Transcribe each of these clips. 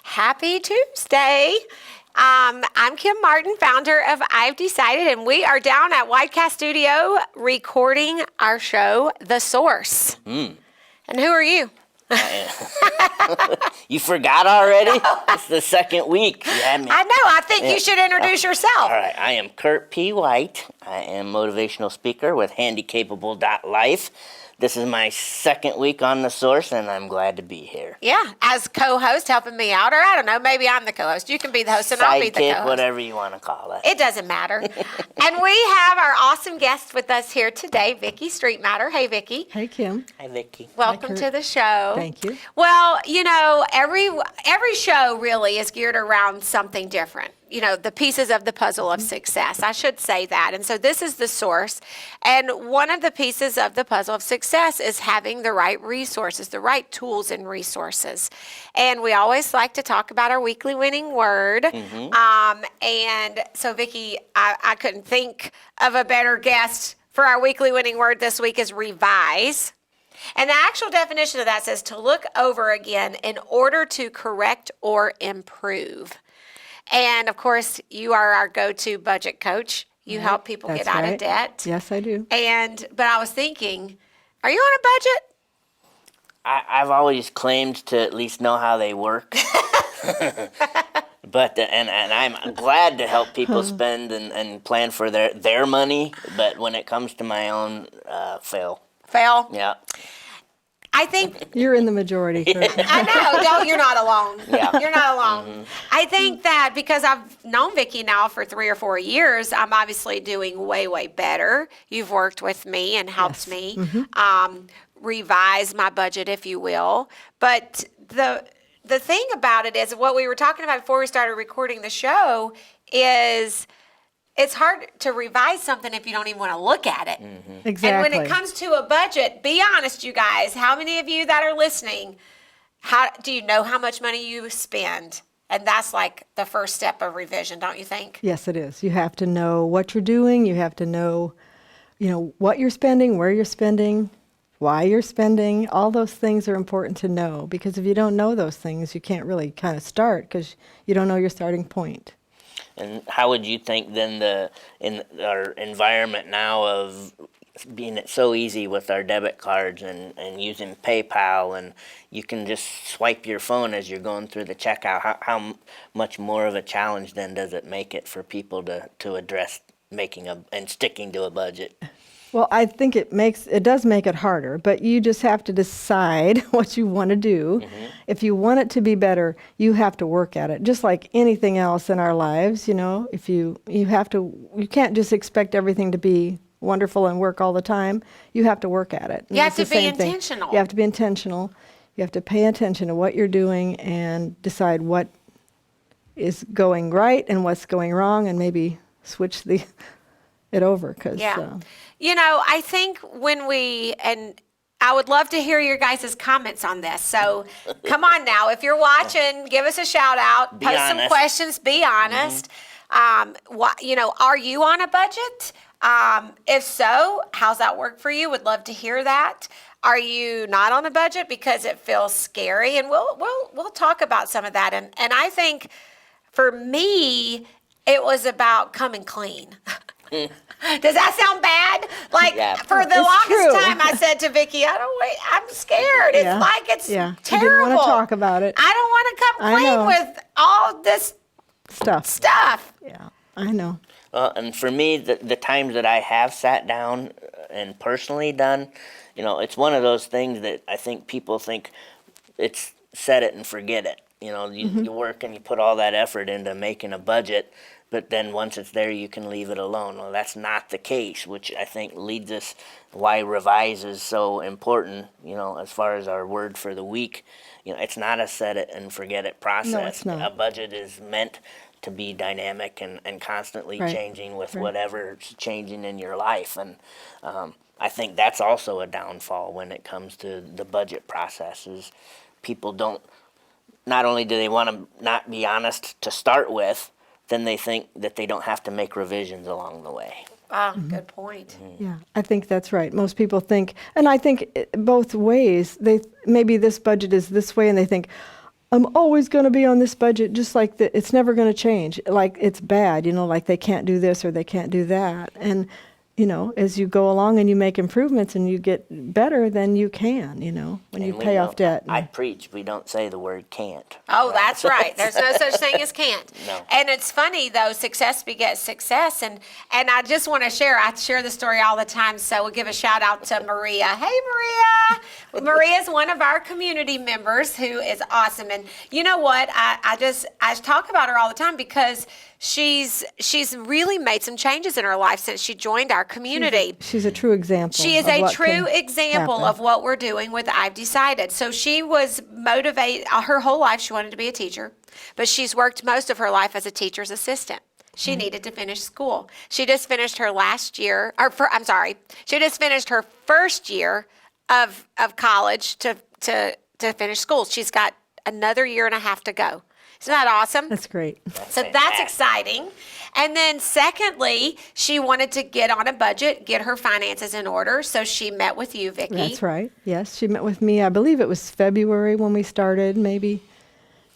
Happy Tuesday. I'm Kim Martin, founder of I've Decided, and we are down at Whitecast Studio recording our show, The Source. And who are you? You forgot already? It's the second week. I know. I think you should introduce yourself. All right. I am Kurt P. White. I am motivational speaker with handicapable.life. This is my second week on The Source, and I'm glad to be here. Yeah, as co-host, helping me out, or I don't know, maybe I'm the co-host. You can be the host, and I'll be the co-host. Whatever you want to call it. It doesn't matter. And we have our awesome guest with us here today, Vickie Streitmatter. Hey, Vickie. Hey, Kim. Hi, Vickie. Welcome to the show. Thank you. Well, you know, every show really is geared around something different. You know, the pieces of the puzzle of success. I should say that. And so this is The Source. And one of the pieces of the puzzle of success is having the right resources, the right tools and resources. And we always like to talk about our weekly winning word. And so, Vickie, I couldn't think of a better guest for our weekly winning word this week is revise. And the actual definition of that says to look over again in order to correct or improve. And, of course, you are our go-to budget coach. You help people get out of debt. Yes, I do. But I was thinking, are you on a budget? I've always claimed to at least know how they work. But and I'm glad to help people spend and plan for their money. But when it comes to my own, fail. Fail? Yeah. I think you're in the majority. Sure. I know. No, you're not alone. Yeah. You're not alone. I think that because I've known Vickie now for 3 or 4 years, I'm obviously doing way, way better. You've worked with me and helped me revise my budget, if you will. But the thing about it is what we were talking about before we started recording the show is it's hard to revise something if you don't even want to look at it. Exactly. And when it comes to a budget, be honest, you guys, how many of you that are listening, do you know how much money you spend? And that's like the first step of revision, don't you think? Yes, it is. You have to know what you're doing. You have to know, what you're spending, where you're spending, why you're spending. All those things are important to know because if you don't know those things, you can't really kind of start because you don't know your starting point. And how would you think then in our environment now of being it so easy with our debit cards and using PayPal and you can just swipe your phone as you're going through the checkout, how much more of a challenge then does it make it for people to address and sticking to a budget? Well, I think it does make it harder, but you just have to decide what you want to do. If you want it to be better, you have to work at it. Just like anything else in our lives, if you can't just expect everything to be wonderful and work all the time. You have to work at it. You have to be intentional. You have to be intentional. You have to pay attention to what you're doing and decide what is going right and what's going wrong and maybe switch it over. I think and I would love to hear your guys' comments on this. So come on now, if you're watching, give us a shout out, post some questions, be honest. Are you on a budget? If so, how's that work for you? Would love to hear that. Are you not on a budget because it feels scary? And we'll talk about some of that. And I think for me, it was about coming clean. Does that sound bad? For the longest time, I said to Vickie, I'm scared. It's like it's terrible. You didn't want to talk about it. I don't want to come clean with all this stuff. Yeah, I know. And for me, the times that I have sat down and personally done, it's one of those things that I think people think it's set it and forget it. You work and you put all that effort into making a budget, but then once it's there, you can leave it alone. Well, that's not the case, which I think leads us why revise is so important, as far as our word for the week. It's not a set it and forget it process. No, it's not. A budget is meant to be dynamic and constantly Right. changing with Right. whatever's changing in your life. And I think that's also a downfall when it comes to the budget process is people don't, not only do they want to not be honest to start with, then they think that they don't have to make revisions along the way. Ah, good point. Yeah, I think that's right. Most people think, and I think both ways, they maybe this budget is this way and they think, I'm always going to be on this budget, just like it's never going to change. Like it's bad, like they can't do this or they can't do that. And, as you go along and you make improvements and you get better, then you can, when you And we pay off don't- debt. I preach, we don't say the word can't. Oh, that's right. There's no such thing as can't. No. And it's funny though, success begets success. And I just want to share, I share the story all the time. So we'll give a shout out to Maria. Hey, Maria. Maria is one of our community members who is awesome. And you know what? I talk about her all the time because she's really made some changes in her life since she joined our community. She's a true example. She is of a what true can example happen. of what we're doing with I've Decided. So she was motivated, her whole life she wanted to be a teacher, but she's worked most of her life as a teacher's assistant. She needed to finish school. She just finished her she just finished her first year of college to finish school. She's got another year and a half to go. Isn't that awesome? That's great. So that's exciting. And then secondly, she wanted to get on a budget, get her finances in order. So she met with you, Vickie. That's right. Yes, she met with me. I believe it was February when we started, maybe.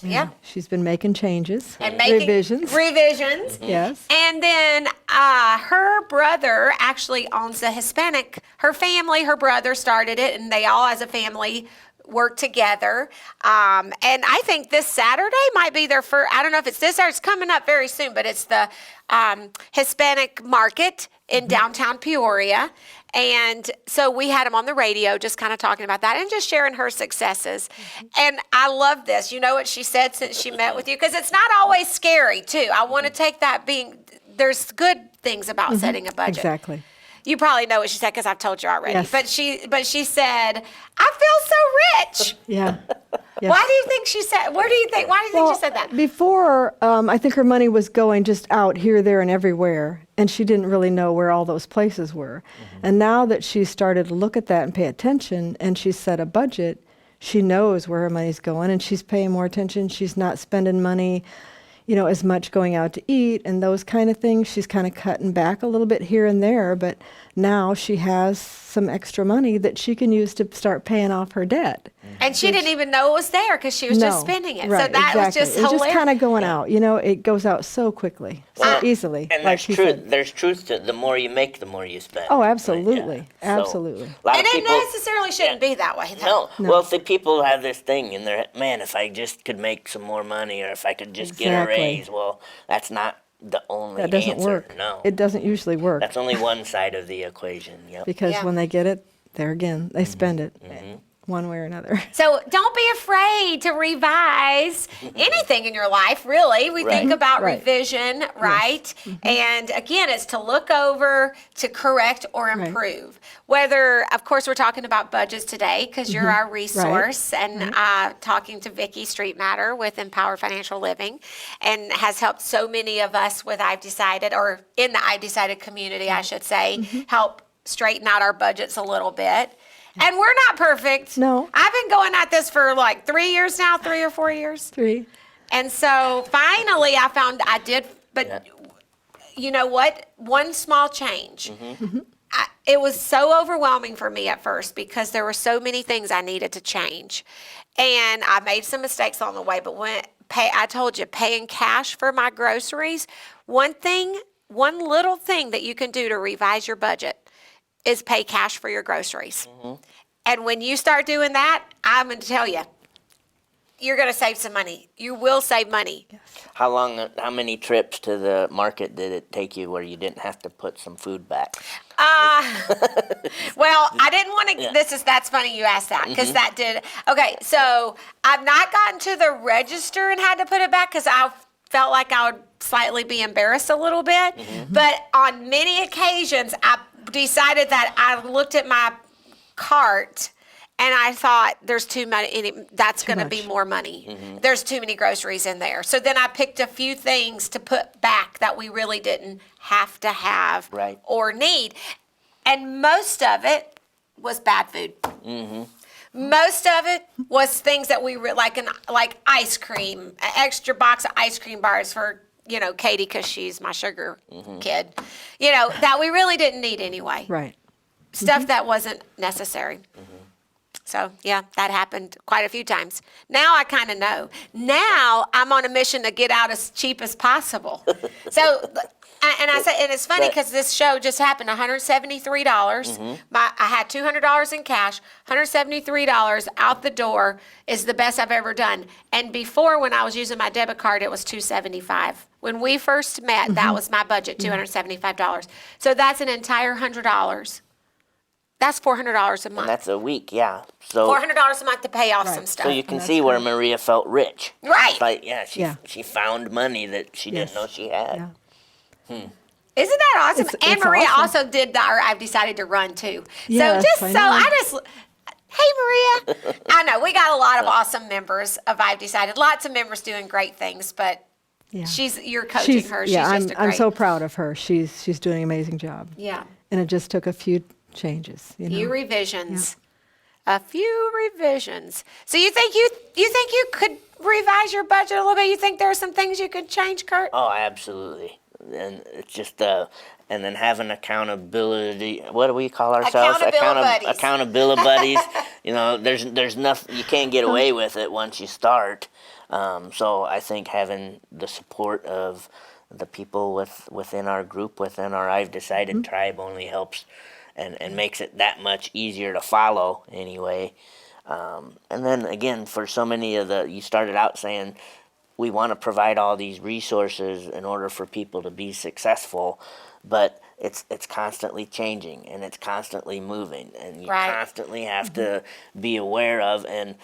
Yeah. She's been making changes, And making revisions. Yes. Yes. And then her brother actually owns the Hispanic. Her family, her brother started it, and they all, as a family, work together. And I think this Saturday might be their first, I don't know if it's this or it's coming up very soon, but it's the Hispanic market in downtown Peoria. And so we had them on the radio just kind of talking about that and just sharing her successes. And I love this. You know what she said since she met with you? Because it's not always scary, too. I want to take that there's good things about setting a budget. Exactly. You probably know what she said because I've told you already. Yes. But she said, I feel so rich. Yeah. Yes. Why do you think she said, why do you think she said that? Before, I think her money was going just out here, there, and everywhere, and she didn't really know where all those places were. And now that she started to look at that and pay attention, and she set a budget, she knows where her money's going, and she's paying more attention. She's not spending money, as much going out to eat and those kind of things. She's kind of cutting back a little bit here and there, but now she has some extra money that she can use to start paying off her debt. And she didn't even know it was there because she was just spending it. Right, so that was exactly. just It's hilarious. just kind of going out. It goes out so quickly, so easily. And like there's he truth. said. There's truth to the more you make, the more you spend. Oh, Right? absolutely. Yeah. So, Absolutely. a lot And of it people, necessarily shouldn't be that way, though. No. Well, see, people have this thing in their head, man, if I just could make some more money or if I could just get a Exactly. raise, well, that's not the only That doesn't answer. work. No. It doesn't usually work That's only one side of the equation. Yep. because Yeah. when they get it, there again, they spend it one way or another. So don't be afraid to revise anything in your life, really. We think Right. about Right. revision, right? And again, it's to look over, to correct, or Right. improve. Whether, of course, we're talking about budgets today because you're our resource and talking to Vickie Streitmatter with Empower Financial Living and has helped so many of us with I've Decided, or in the I've Decided community, I should say, help straighten out our budgets a little bit. And we're not perfect. No. I've been going at this for like 3 years now, 3 or 4 years. 3. And so finally I found I did, but Yeah. you know what? One small change. It was so overwhelming for me at first because there were so many things I needed to change. And I made some mistakes on the way, but I told you, paying cash for my groceries, one little thing that you can do to revise your budget is pay cash for your groceries. And when you start doing that, I'm going to tell you, you're going to save some money. You will save money. How many trips to the market did it take you where you didn't have to put some food back? Well, I didn't want to, that's funny you asked that, because that did, okay, so I've not gotten to the register and had to put it back because I felt like I would slightly be embarrassed a little bit. But on many occasions, I decided that I looked at my cart And I thought, there's too many, that's going to be much. more money. There's too many groceries in there. So then I picked a few things to put back that we really didn't have to have Right. or need. And most of it was bad food. Most of it was things that we like ice cream, an extra box of ice cream bars for, Katie, because she's my sugar kid, that we really didn't need anyway. Right. Stuff that wasn't necessary. So, yeah, that happened quite a few times. Now I kind of know. Now I'm on a mission to get out as cheap as possible. So, and it's funny because this show just happened, $173. I had $200 in cash, $173 out the door is the best I've ever done. And before, when I was using my debit card, it was $275. When we first met, that was my budget, $275. So that's an entire $100. That's $400 a month. And that's a week, yeah. So $400 a month to pay off Right. some stuff. so you can see where Maria felt rich. Right. It's like, she found money that she Yes. didn't know she had. Yeah. Isn't that awesome? It's and Maria awesome. also did our I've decided to run too. Yes, I know. Hey Maria. I know we got a lot of awesome members of I've decided. Lots of members doing great things, but Yeah. you're coaching her. She's I'm, just a great. I'm so proud of her. She's doing an amazing job. Yeah. And it just took a few changes. Few revisions. A few revisions. So you think you could revise your budget a little bit? You think there are some things you could change, Kurt? Oh, absolutely. And it's just and then having accountability. What do we call ourselves? Accountability buddies. Accountability buddies. There's nothing you can't get away with it once you start. So I think having the support of the people within our group, within our I've Decided tribe, only helps and makes it that much easier to follow anyway. And then again, for so many you started out saying, we want to provide all these resources in order for people to be successful, but it's constantly changing and it's constantly moving, and you Right. constantly have to be aware of. And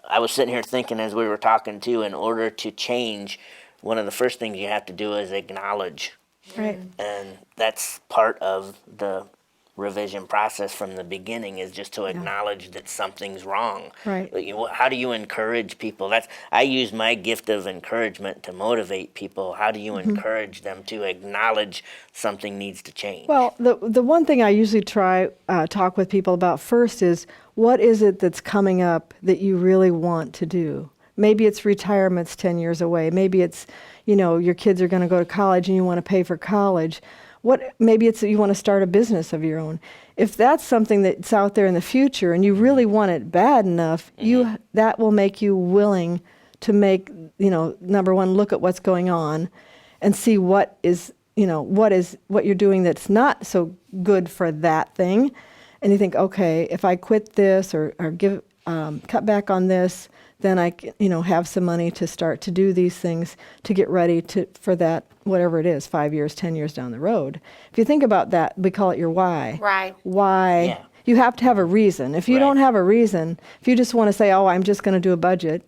I was sitting here thinking as we were talking too, in order to change, one of the first things you have to do is acknowledge, Right. and that's part of the revision process from the beginning, is just to acknowledge that something's wrong. Right. Like, how do you encourage people? I use my gift of encouragement to motivate people. How do you encourage them to acknowledge something needs to change? Well, the one thing I usually talk with people about first is, what is it that's coming up that you really want to do? Maybe it's retirement's 10 years away. Maybe it's, your kids are going to go to college and you want to pay for college. Maybe it's that you want to start a business of your own. If that's something that's out there in the future and you really want it bad enough, that will make you willing to make, number one, look at what's going on and see what you're doing that's not so good for that thing. And you think, okay, if I quit this or give cut back on this, then I have some money to start to do these things to get ready for that, whatever it is, 5 years, 10 years down the road. If you think about that, we call it your why. Right. Why? Yeah. You have to have a reason. If you Right. don't have a reason, if you just want to say, oh, I'm just going to do a budget,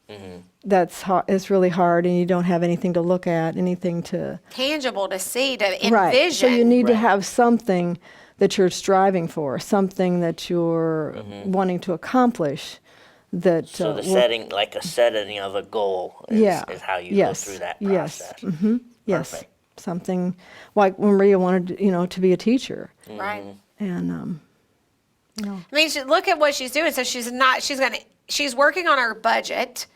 it's really hard, and you don't have anything to look at, anything to... Tangible to see, to envision. Right. So you need to Right. have something that you're striving for, something that you're wanting to accomplish. That So the will- setting of a goal is, is how you go through that process. Yes. Yes. Perfect. Something like when Maria wanted, to be a teacher, Right. and I mean, look at what she's doing. So she's working on her budget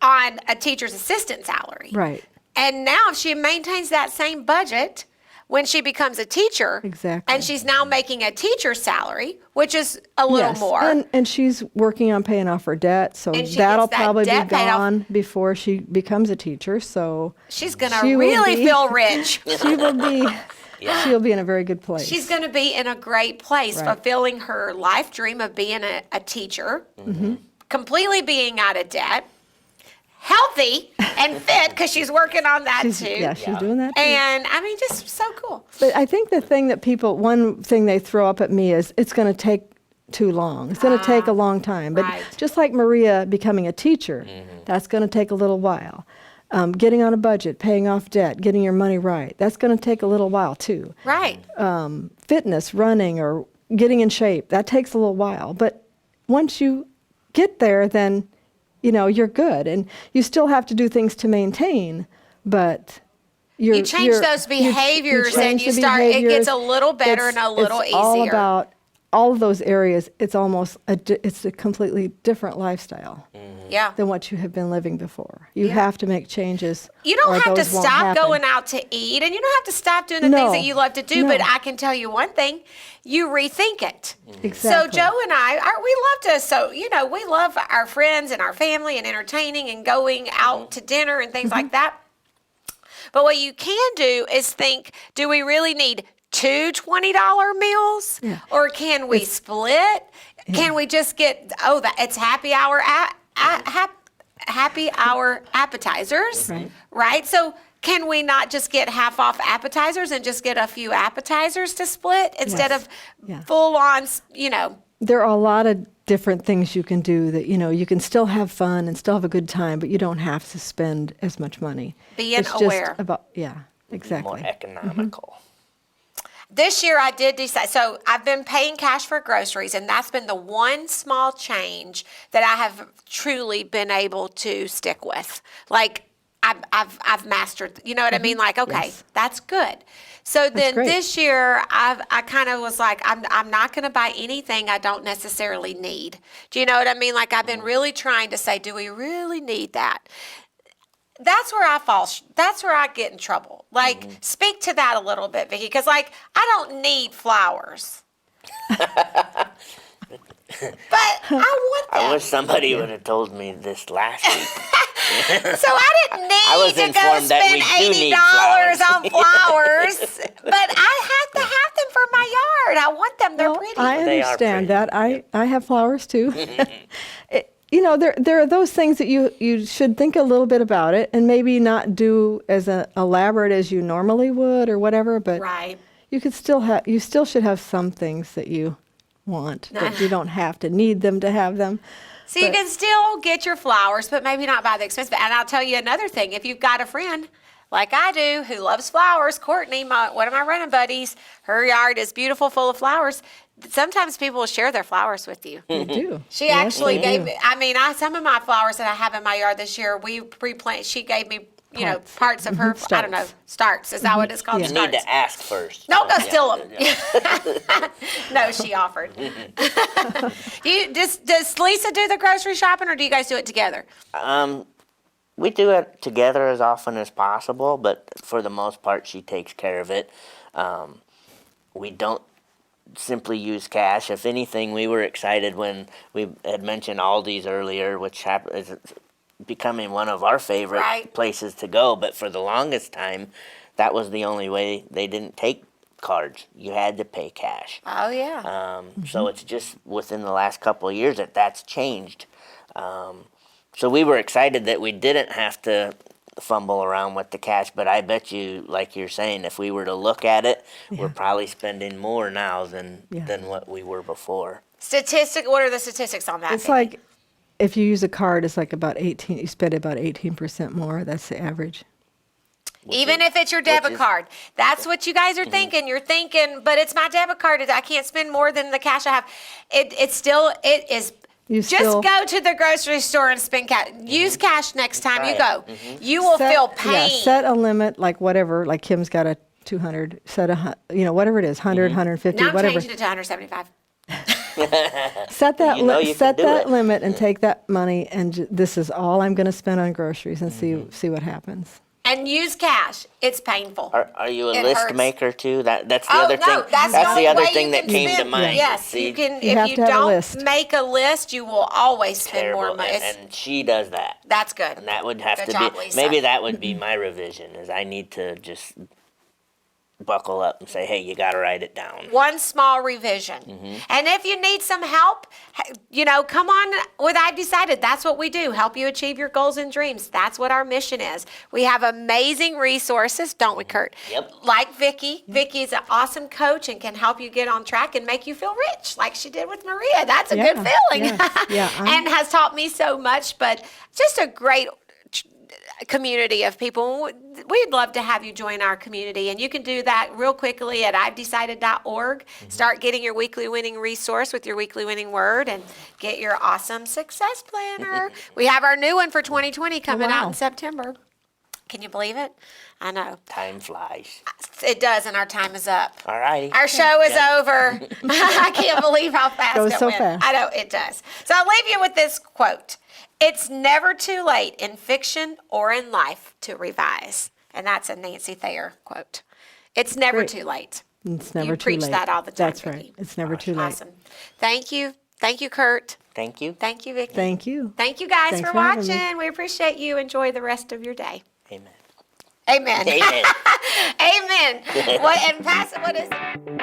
on a teacher's assistant salary. right, And now if she maintains that same budget when she becomes a teacher, Exactly. and she's now making a teacher's salary, which is a little yes, more. and she's working on paying off her debt, so And she that'll gets that probably be debt paid off. gone before she becomes a teacher. So She's going to she will really be- feel rich. she will be, she'll be in a very good place. She's going to be in a great place, Right. fulfilling her life dream of being a teacher, completely being out of debt, healthy and fit, because she's working on that too. She's doing that too. And I mean, just so cool. But I think the thing that one thing they throw up at me is, it's going to take too long. It's going to take a long time. But right. just like Maria becoming a teacher, that's going to take a little while. Getting on a budget, paying off debt, getting your money right, that's going to take a little while too. Right. Fitness, running, or getting in shape, that takes a little while. But once you get there, then, you're good. And you still have to do things to maintain, but You change those behaviors and you start, it gets a little better and a little it's easier. all about all of those areas. It's almost it's a completely different lifestyle Yeah. than what you have been living before. You have to make changes. You don't or have to those won't stop happen. going out to eat, and you don't have to stop doing the things that you love to do, but I can tell you one thing, you rethink it. Exactly. So Joe and we love to, we love our friends and our family and entertaining and going out to dinner and things like that. But what you can do is think, do we really need two $20 meals? Yeah. Or can we split? Can we just get, it's happy hour happy hour appetizers, right? So can we not just get half off appetizers and just get a few appetizers to split instead of full on, There are a lot of different things you can do that, you can still have fun and still have a good time, but you don't have to spend as much money. Being It's aware. Just about, exactly. More economical. This year I did decide, so I've been paying cash for groceries, and that's been the one small change that I have truly been able to stick with. Like I've mastered, you know what I mean? Like, okay, that's good. So then great. this year I kind of was like, I'm not going to buy anything I don't necessarily need. Do you know what I mean? Like I've been really trying to say, do we really need that? That's where I fall. That's where I get in trouble. Like, speak to that a little bit, Vickie, because I don't need flowers, but I want them. I wish somebody would have told me this last week. So I didn't was need to go informed that spend we do need $80 flowers. on flowers, but I have to have them for my yard. I want them. They're pretty. I They are understand pretty. that. I have flowers too. There are those things that you should think a little bit about it and maybe not do as elaborate as you normally would or whatever, but Right. you still should have some things that you want, but you don't have to need them to have them. So you can still get your flowers, but maybe not buy the expensive. And I'll tell you another thing. If you've got a friend like I do who loves flowers, Courtney, one of my running buddies, her yard is beautiful, full of flowers. Sometimes people will share their flowers with you. They do. She Yes, actually they gave do. me, some of my flowers that I have in my yard this year, we replanted. She gave me, Parts. parts of her, I don't know, starts. Is that what it's called? Yeah. You need Starts. to ask first. No, go Yeah, steal them. yeah. No, she offered. Does Lisa do the grocery shopping, or do you guys do it together? We do it together as often as possible, but for the most part, she takes care of it. We don't simply use cash. If anything, we were excited when we had mentioned Aldi's earlier, which is becoming one of our favorite Right. places to go. But for the longest time, that was the only way. They didn't take cards. You had to pay cash. Oh, yeah. So it's just within the last couple of years that's changed. So we were excited that we didn't have to fumble around with the cash, but I bet you, like you're saying, if we were to look at it, we're probably spending more now than what we were before. What are the statistics on that? It's Vickie? like if you use a card, it's like about 18. You spend about 18% more. That's the average. Even if it's your debit is- card. That's what you guys are thinking. You're thinking, but it's my debit card. I can't spend more than the cash I have. It is. You Just still- go to the grocery store and spend cash. Use cash next time you Try go. You will feel pain. Yeah, set a limit, like whatever. Like Kim's got a 200. Set whatever it is, 100, 150, Now I'm whatever. changing it to 175. Set that You know you set can do that it. limit and take that money, and this is all I'm going to spend on groceries, and see what happens. And use cash. It's painful. Are you a It list hurts. maker too? That's the Oh, other no, thing. that's the only other way thing you that can came to spend. mind. Yes, See, you can. You If have you to have a don't list. make a list, you will always spend terrible, more money. and she does that. That's good. And that would have Good to job, be Lisa. maybe that would be my revision. Is I need to just buckle up and say, hey, you got to write it down. One small revision. And if you need some help, come on with I've Decided. That's what we do. Help you achieve your goals and dreams. That's what our mission is. We have amazing resources, don't we, Kurt? Yep. Like Vickie. Vickie is an awesome coach and can help you get on track and make you feel rich, like she did with Maria. That's a good Yeah, feeling. yeah, And has taught me so much, but just a great community of people. We'd love to have you join our community, and you can do that real quickly at I'veDecided.org. Start getting your weekly winning resource with your weekly winning word, and get your awesome success planner. We have our new one for 2020 coming out wow. in September. Can you believe it? I know. Time flies. It does, and our time is up. All righty. Our show is over. I can't believe how fast Goes it so went. fast. I know, it does. So I'll leave you with this quote. It's never too late in fiction or in life to revise. And that's a Nancy Thayer quote. It's never Great. too late. It's never You too preach late. that all the time, That's right. Vickie. It's never too late. Awesome. Thank you. Thank you, Kurt. Thank you. Thank you, Vickie. Thank you. Thank you guys Thanks for for having me. watching. We appreciate you. Enjoy the rest of your day. Amen. Amen. Amen. Amen. What, and pass it, what is it?